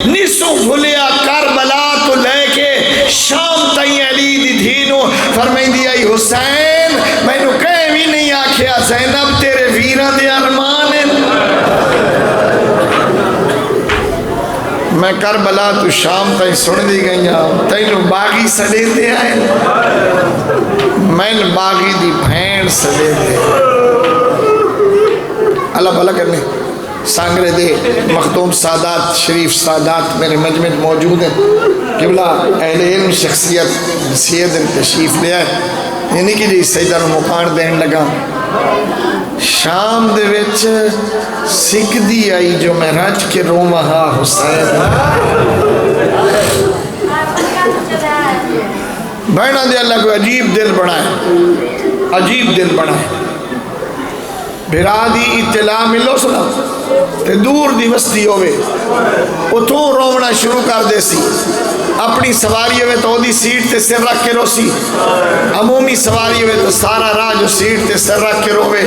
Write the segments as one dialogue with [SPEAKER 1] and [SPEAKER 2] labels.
[SPEAKER 1] نسو بھولیا کربلا تو لے کے شام تائیں علی دی دھینو فرمائیں دی آئی حسین میں نو کہیں بھی نہیں آکھیا زینب تیرے ویران دے ارمان ہیں میں کربلا تو شام تائیں سن دی گئی تائیں نو باغی سڑے دے آئے میں نے باغی دی بھین سڑے دے اللہ بھلا کرنے سانگرے دے مختوم سادات شریف سادات میرے مجمع موجود ہیں قبلہ اہل علم شخصیت سید تشریف لے آئے یعنی کہ جی سیدہ مقان دین لگا شام دے وچ سکھ دی آئی جو میں رج کے رومہا حسین بہنا دے اللہ کو عجیب دل بڑھائے عجیب دل بڑھائے بھرا دی اطلاع ملو سنا تے دور دی وستی ہوئے اتھوں رومنا شروع کر دے سی اپنی سواری ہوئے تو دی سیٹ تے سر رکھ کے رو سی عمومی سواری ہوئے تو سارا راہ جو سیٹ تے سر رکھ کے روے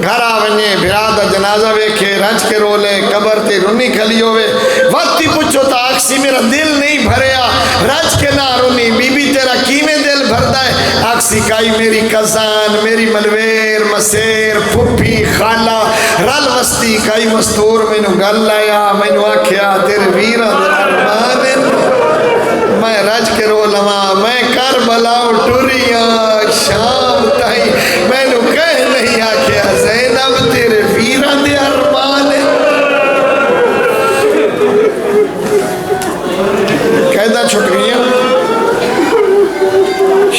[SPEAKER 1] گھر آونے بھرا دا جنازہ ویکھے رج کے رو لے قبر تے رونی کھلی ہوئے وقتی پوچھو تا آکسی میرا دل نہیں بھریا رج کے نہ رونی بی بی تیرا کیمیں دل بھر دائے آکسی کائی میری کزان میری ملویر مسیر پھپی خالہ رل وستی کائی مستور میں نو گل لایا میں نو آکھیا تیرے ویرہ در ارمان میں رج کے رو لما میں کربلا ٹوریاں شام تائی میں نو کہہ نہیں آکھیا زینب تیرے ویرہ در ارمان قیدہ چھٹ گئی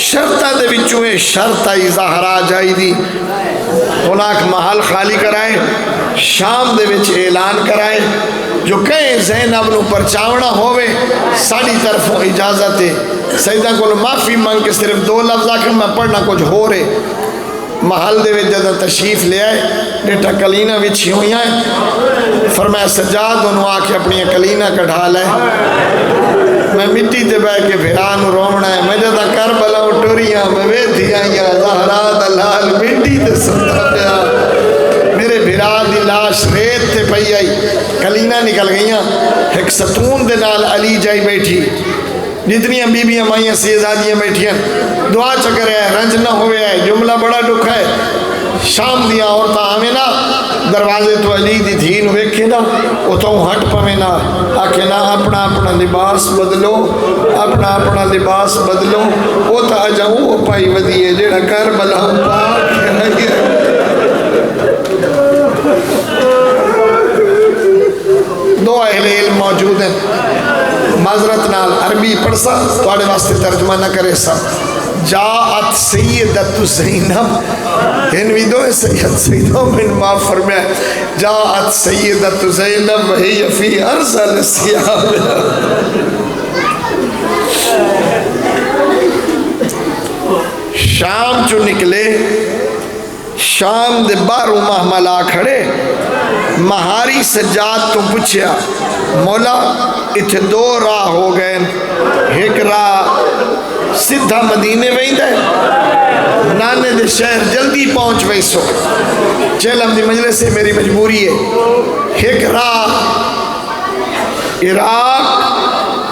[SPEAKER 1] شرطہ دے بچوئے شرطہ زہرا جائی دی اناک محل خالی کرائے شام دے وچ اعلان کرائے جو کہیں زینب نو پرچاونا ہوئے ساڑی طرفوں اجازت ہے سیدہ کو معافی مانگ کے صرف 2 لفظ آکر میں پڑھنا کچھ ہو رہے محل دے وچ جدہ تشریف لے آئے ڈیٹا کلینہ وچھی ہوئی آئے فرمایا سجاد انہوں آکے اپنی کلینہ کڑھا لے میں مٹی تے بے کے بھران رومنا ہے میں جدہ کربلا ٹوریاں میں بیٹھی آئیاں زہرا دلال مٹی تے سنتا پیا میرے بھران دی لاش ریت تے پئی آئی کلینہ نکل گئیاں ایک ستون دے نال علی جائی بیٹھی جتنی بیبیاں مائیاں سیزادیاں بیٹھیاں دعا چکر ہے رنج نہ ہوئے ہے جملہ بڑا دکھ ہے شام دیا عورتاں ہمیں نا دروازے تو علی دی دھین ویکھے نا اتوں ہٹ پویں نا آکھے نا اپنا اپنا لباس بدلو اپنا اپنا لباس بدلو وہ تا جاؤں وہ پائی ودیے جیڑا کربلا پاک ہے دو اہل علم موجود ہیں معذرت نال عربی پڑھسا توڑے واسطے ترجمہ نہ کرے سا جاعت سیدت زینب ان ویدو سید سیدوں من ما فرمائے جاعت سیدت زینب وہی فی ارسل سیاب شام چو نکلے شام دے بارو محملہ کھڑے مہاری سجاد تو پوچھیا مولا اتھے 2 راہ ہو گئے ایک راہ سدھا مدینے وہیں دے نانے دے شہر جلدی پہنچ وہیں سو چیلم دی مجلس سے میری مجبوری ہے ایک راہ عراق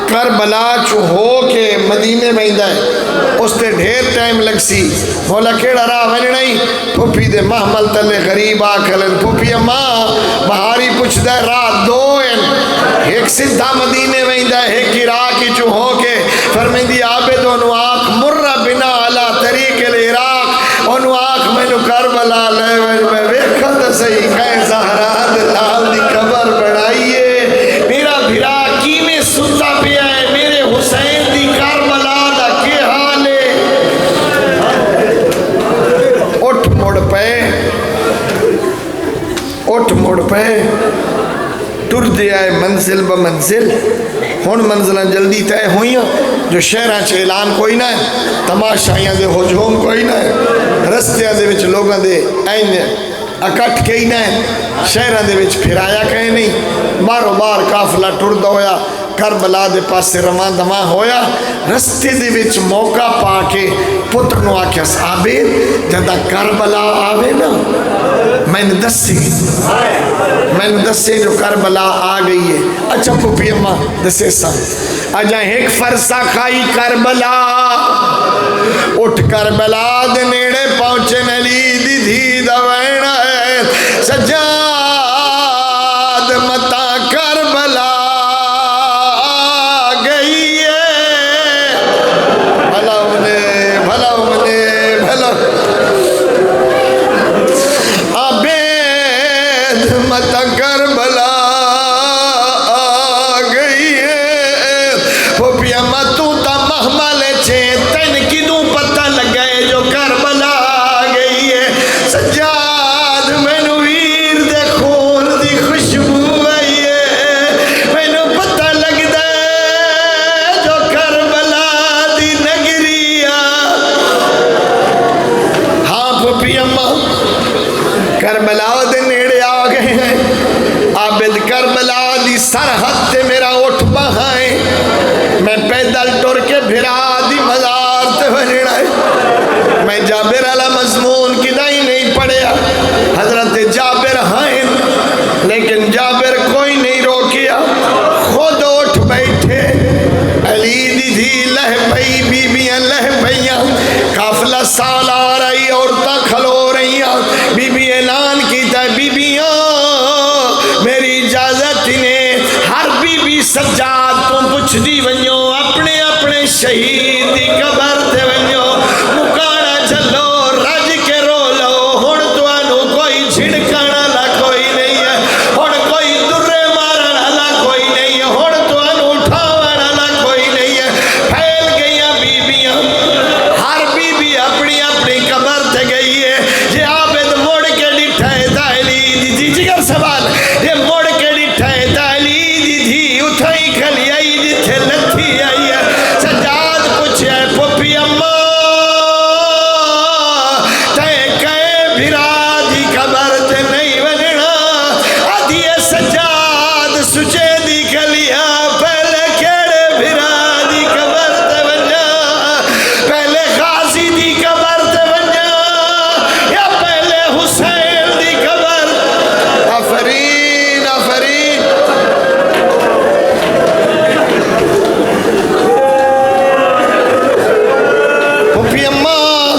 [SPEAKER 1] کربلا چو ہو کے مدینے وہیں دے اس تے ڈھیر ٹائم لگ سی مولا کیڑا راہ میں نہیں پھوپی دے محمل تلے غریب آکھلن پھوپی ماں بہاری پوچھ دے راہ 2 ایک سدھا مدینے وہیں دے ایک عراق چو ہو کے فرمین دی عابد انو آنکھ مرہ بنا علا طریق العراق انو آنکھ میں نو کربلا لے میں ویکھا دا صحیح کہیں زہرا دلال دی قبر بڑھائیے میرا بھرا کی میں ستا پیا ہے میرے حسین دی کربلا دا کے حالے اٹھ مڑ پہ ٹر دے آئے منزل بمنزل ہون منزلہ جلدی تے ہوئیاں جو شہران چے اعلان کوئی نہ ہے تماشائیاں دے ہجوم کوئی نہ ہے رستیاں دے وچ لوگاں دے این اکٹھ کئی نہ ہے شہران دے وچ پھرایا کہیں نہیں بارو بار کافلہ ٹرد ہویا کربلا دے پاس سے رمان دمان ہویا رستے دے وچ موقع پا کے پتر نو آکھیا صحابے جدہ کربلا آوے نا میں نے دسے جو کربلا آ گئی ہے. اچھا پھوپھی اماں دسے سا اجا ایک فرسا کھائی کربلا اٹھ کربلا دے نیڑے پہنچے علی دی دھی دا وینا ہے سجاد متا کربلا گئی ہے. بھلا عبید متا کربلا گئی ہے. پھوپھی اماں تو تا محمل چھے تین کی دوں پتہ لگے جو کربلا گئی ہے. سجاد میں نو ویر دے خون دی خوشبو آئی ہے. میں نو پتہ لگ دے جو کربلا دی نگری آ. ہاں پھوپھی اماں کربلا دے نیڑے آ گئے ہیں. عابد کربلا دی سرحد تے میرا اٹھ بہائیں. میں پیدل ٹر کے بھرا دی مزار تے ونیڑا ہے. میں جابر علیہ مضمون کی دائی نہیں پڑھیا. حضرت جابر ہائیں لیکن جابر کوئی نہیں روکیا. خود اٹھ بیٹھے. علی دی دھی لہ بھئی بیبیاں لہ بھئیاں. قافلہ سال آ رہی عورتاں کھلو رہیاں. بی بی اعلان کیتا ہے بیبیاں میری اجازت انہیں. ہر بی بی سجاد تو پوچھ دی ونیو اپنے اپنے شہید دی قبر تے ونیو. مکانا چلو رج کے رو لو. ہن توانو کوئی جھڑکانا لا کوئی نہیں ہے. ہن کوئی درے مارنا لا کوئی نہیں ہے. ہن توانو اٹھاوانا لا کوئی نہیں ہے. پھیل گئیاں بیبیاں. ہر بی بی اپنی اپنی قبر تے گئی ہے. جے عابد موڑ کے ڈٹھا ہے تا علی دی دھی جگر سوال یہ موڑ کے ڈٹھا ہے تا علی دی دھی اتھائی کھلی آئی جتھے لتھی آئی ہے. سجاد پوچھے پھوپھی اماں تے کہے بھرا دی قبر تے نہیں وننا. آدھی سجاد سچے دی کھلیا پہلے کیڑے بھرا دی قبر تے وننا. پہلے غازی دی قبر تے وننا یا پہلے حسین دی قبر. آفرین آفرین. پھوپھی اماں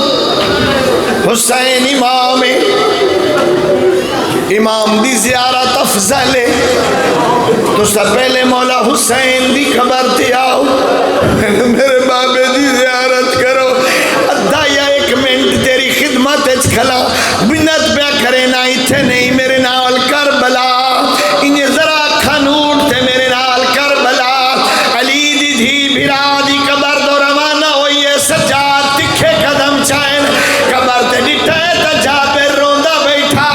[SPEAKER 1] حسین امام ہے. امام دی زیارت افضل ہے. تو سب پہلے مولا حسین دی قبر تے آؤ میرے بابے دی زیارت کرو. ادھا یا ایک منٹ تیری خدمت اچ کھلا منت پہ کرے نہ ایتھے نہیں میرے نال کربلا. انہیں ذرا کھنوٹ تے میرے نال کربلا. علی دی دھی بھرا دی قبر دو روانہ ہوئی ہے. سجاد تکھے قدم چائن قبر تے ڈٹھا ہے تا جابر روندا بیٹھا.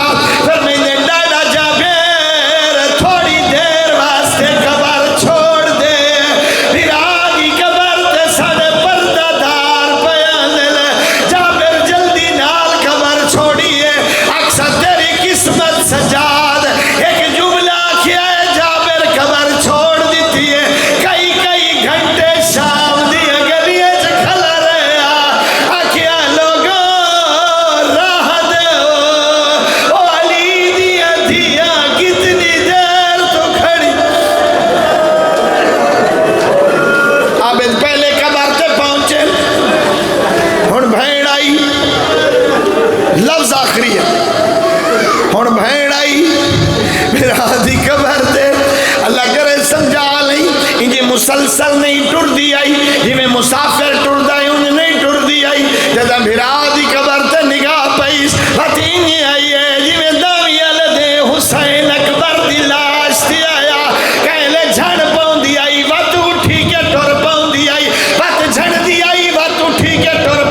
[SPEAKER 1] پھر میں نے ڈاڈا جابر تھوڑی دیر واسطے قبر چھوڑ دے. بھرا دی قبر تے ساڑے پردہ دار بیان لے. جابر جلدی نال قبر چھوڑیے. اکثر تیری قسمت سجاد ایک جملہ کیا ہے. جابر قبر چھوڑ دیتی ہے. کئی کئی گھنٹے شام دی گلیے چ کھلا رہا. آکھیا لوگوں راہ دے او علی دی دھیاں کتنی دیر تو کھڑی. عابد پہلے قبر تے پہنچے. ہن بھیڑ آئی. لفظ آخری ہے. ہن بھیڑ آئی میرا دی قبر تے. اللہ کرے سمجھا نہیں انجی مسلسل نہیں ٹر دی آئی. جی میں مسافر ٹر دا انج نہیں ٹر دی آئی. جدا بھرا دی قبر تے نگاہ پیس بات انجی آئی ہے. جی میں داوی دے حسین اکبر دی لاش تی آیا. کہلے جھڑ پاؤں دی آئی وات اٹھی کے ٹر پاؤں دی آئی. وات جھڑ دی آئی وات اٹھی کے ٹر